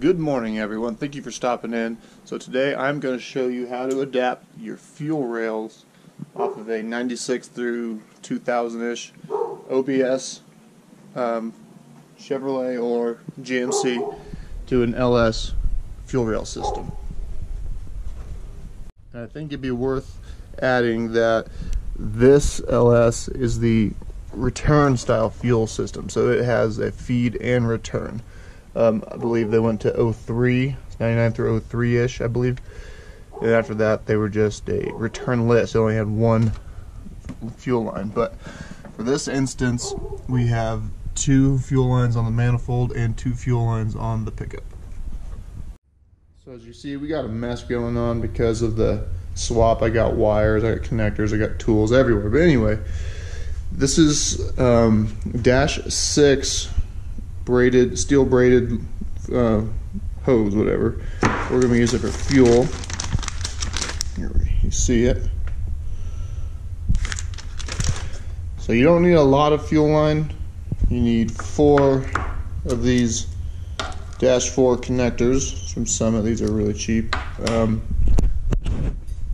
Good morning, everyone. Thank you for stopping in. So today I'm going to show you how to adapt your fuel rails off of a 96 through 2000-ish OBS Chevrolet or GMC to an LS fuel rail system. And I think it'd be worth adding that this LS is the return style fuel system, so it has a feed and return. I believe they went to 03, 99 through 03-ish, I believe. And after that, they were just a returnless. They only had one fuel line. But for this instance, we have two fuel lines on the manifold and two fuel lines on the pickup. So as you see, we got a mess going on because of the swap. I got wires, I got connectors, I got tools everywhere. But anyway, this is dash 6 braided, steel braided hose, whatever. We're going to use it for fuel. Here you see it. So you don't need a lot of fuel line. You need 4 of these dash 4 connectors from Summit. These are really cheap.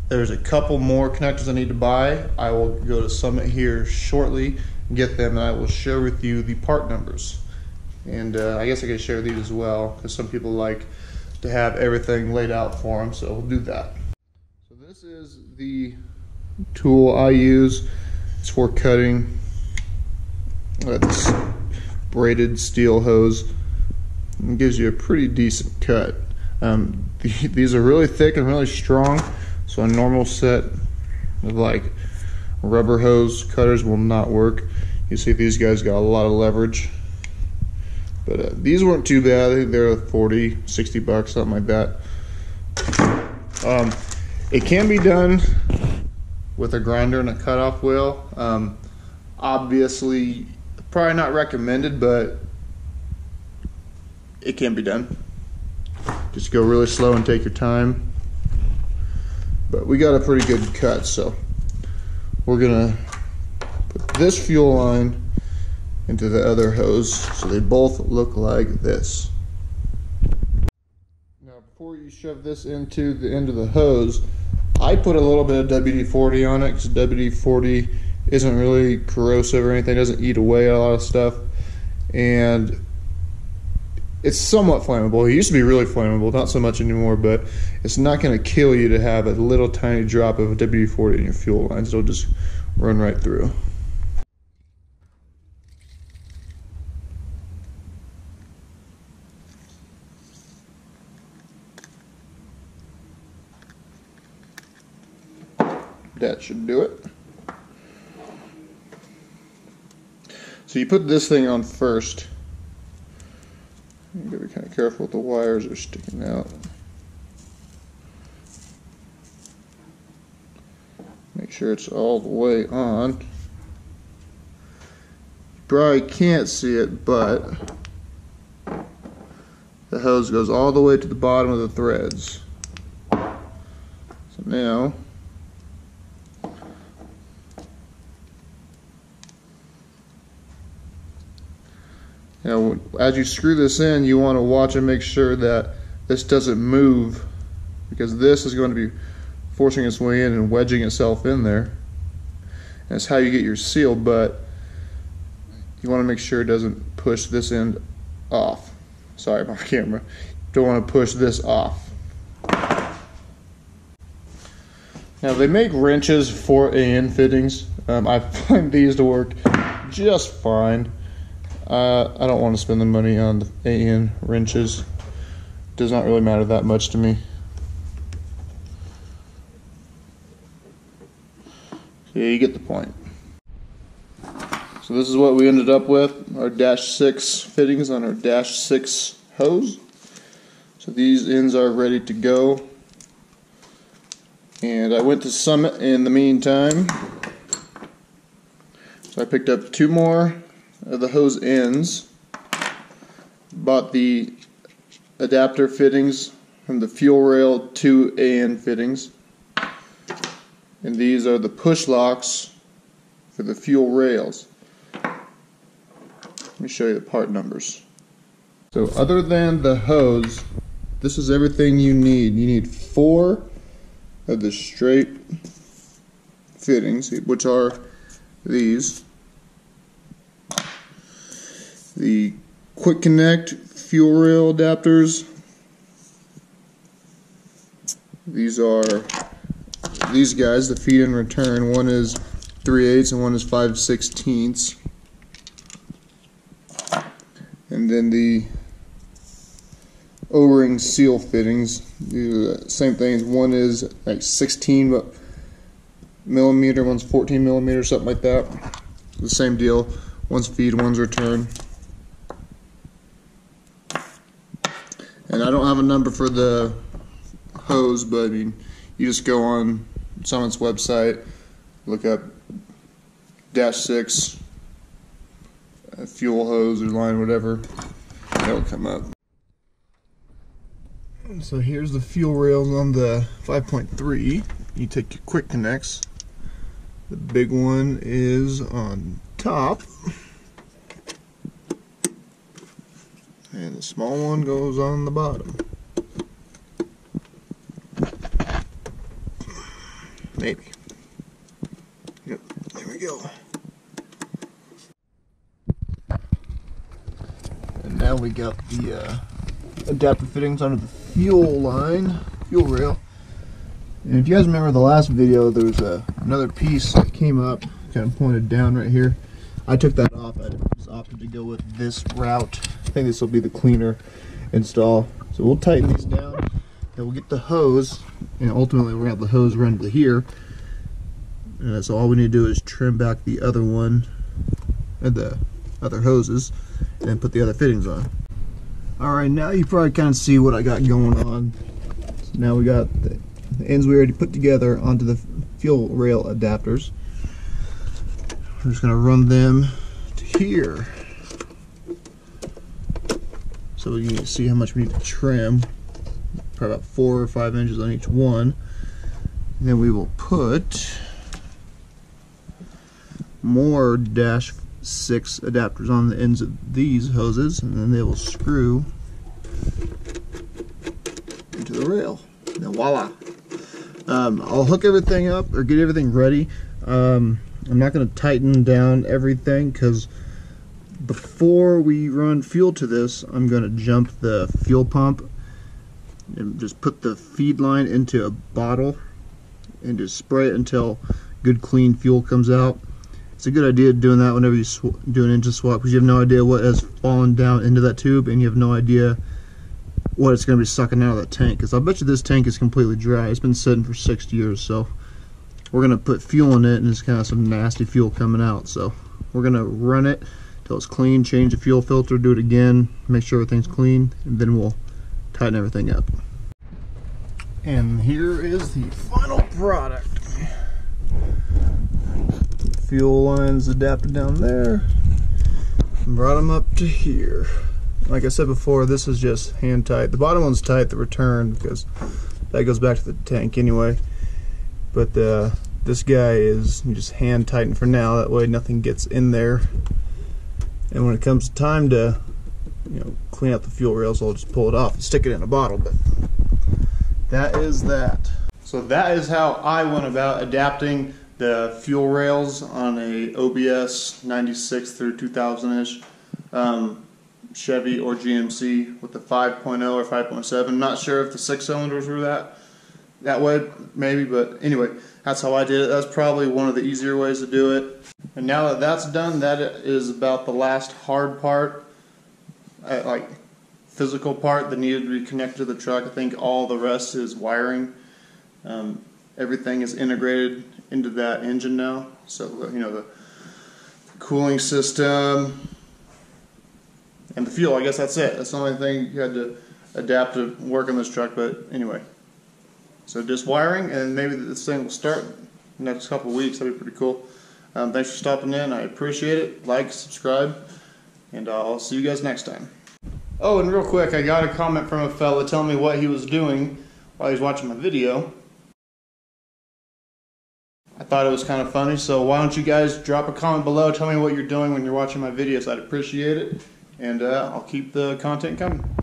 There's a couple more connectors I need to buy. I will go to Summit here shortly and get them, and I will share with you the part numbers. And I guess I can share these as well, because some people like to have everything laid out for them, so we'll do that. So this is the tool I use. It's for cutting this braided steel hose. It gives you a pretty decent cut. These are really thick and really strong, so a normal set of like rubber hose cutters will not work. You see these guys got a lot of leverage. But these weren't too bad. I think they're 40, 60 bucks, something like that. It can be done with a grinder and a cutoff wheel. Obviously, probably not recommended, but it can be done. Just go really slow and take your time. But we got a pretty good cut, so we're gonna put this fuel line into the other hose so they both look like this. Now before you shove this into the end of the hose, I put a little bit of WD-40 on it, because WD-40 isn't really corrosive or anything, doesn't eat away a lot of stuff, and it's somewhat flammable. It used to be really flammable, not so much anymore, but it's not going to kill you to have a little tiny drop of WD-40 in your fuel lines. It'll just run right through. That should do it. So you put this thing on first. You gotta be kind of careful with the wires that are sticking out. Make sure it's all the way on. You probably can't see it, but the hose goes all the way to the bottom of the threads. So now as you screw this in, you want to watch and make sure that this doesn't move, because this is going to be forcing its way in and wedging itself in there. And that's how you get your seal, but you want to make sure it doesn't push this end off. Sorry, my camera. Don't want to push this off. Now they make wrenches for AN fittings. I find these to work just fine. I don't want to spend the money on the AN wrenches. Does not really matter that much to me. Yeah, you get the point. So this is what we ended up with, our dash 6 fittings on our dash 6 hose. So these ends are ready to go. And I went to Summit in the meantime. So I picked up 2 more of the hose ends, bought the adapter fittings from the fuel rail to AN fittings, and these are the push locks for the fuel rails. Let me show you the part numbers. So other than the hose, this is everything you need. You need 4 of the straight fittings, which are these. The quick connect fuel rail adapters. These are these guys, the feed and return. One is 3/8 and one is 5/16. And then the O-ring seal fittings. Same thing. One is like 16 millimeter, one's 14 millimeter, something like that. The same deal. One's feed, one's return. And I don't have a number for the hose, but I mean, you just go on someone's website, look up -6 fuel hose or line, whatever, that'll come up. So here's the fuel rails on the 5.3. You take your quick connects. The big one is on top, and the small one goes on the bottom. Maybe. Yep, there we go. And now we got the adapter fittings under the fuel rail. And if you guys remember the last video, there was another piece that came up, kind of pointed down right here. I took that off. I just opted to go with this route. I think this will be the cleaner install. So we'll tighten these down, and we'll get the hose, and ultimately we're going to have the hose run to here. So all we need to do is trim back the other one, and the other hoses, and then put the other fittings on. Alright, now you probably kind of see what I got going on. So now we got the ends we already put together onto the fuel rail adapters. We're just going to run them to here. So you can see how much we need to trim. Probably about 4 or 5 inches on each one. And then we will put more -6 adapters on the ends of these hoses, and then they will screw into the rail. And voila! I'll hook everything up or get everything ready. I'm not going to tighten down everything because before we run fuel to this, I'm going to jump the fuel pump and just put the feed line into a bottle and just spray it until good clean fuel comes out. It's a good idea doing that whenever you do an engine swap, because you have no idea what has fallen down into that tube, and you have no idea what it's going to be sucking out of that tank. Because I bet you this tank is completely dry. It's been sitting for 6 years, so we're going to put fuel in it, and it's kind of some nasty fuel coming out. So we're going to run it till it's clean, change the fuel filter, do it again, make sure everything's clean, and then we'll tighten everything up. And here is the final product. Fuel lines adapted down there, brought them up to here. Like I said before, this is just hand tight. The bottom one's tight, the return, because that goes back to the tank anyway. But this guy is, you just hand tighten for now, that way nothing gets in there. And when it comes time to, clean out the fuel rails, I'll just pull it off and stick it in a bottle. But that is that. So that is how I went about adapting the fuel rails on a OBS 96 through 2000-ish Chevy or GMC with the 5.0 or 5.7. Not sure if the 6 cylinders were that way, maybe, but anyway, that's how I did it. That's probably one of the easier ways to do it. And now that that's done, that is about the last hard part, like physical part that needed to be connected to the truck. I think all the rest is wiring. Everything is integrated into that engine now. So the cooling system and the fuel, I guess that's it. That's the only thing you had to adapt to work on this truck. But anyway, so just wiring, and maybe this thing will start in the next couple of weeks. That'd be pretty cool. Thanks for stopping in. I appreciate it. Like, subscribe, and I'll see you guys next time. Oh, and real quick, I got a comment from a fella telling me what he was doing while he was watching my video. I thought it was kind of funny, so why don't you guys drop a comment below, tell me what you're doing when you're watching my videos. I'd appreciate it. and I'll keep the content coming.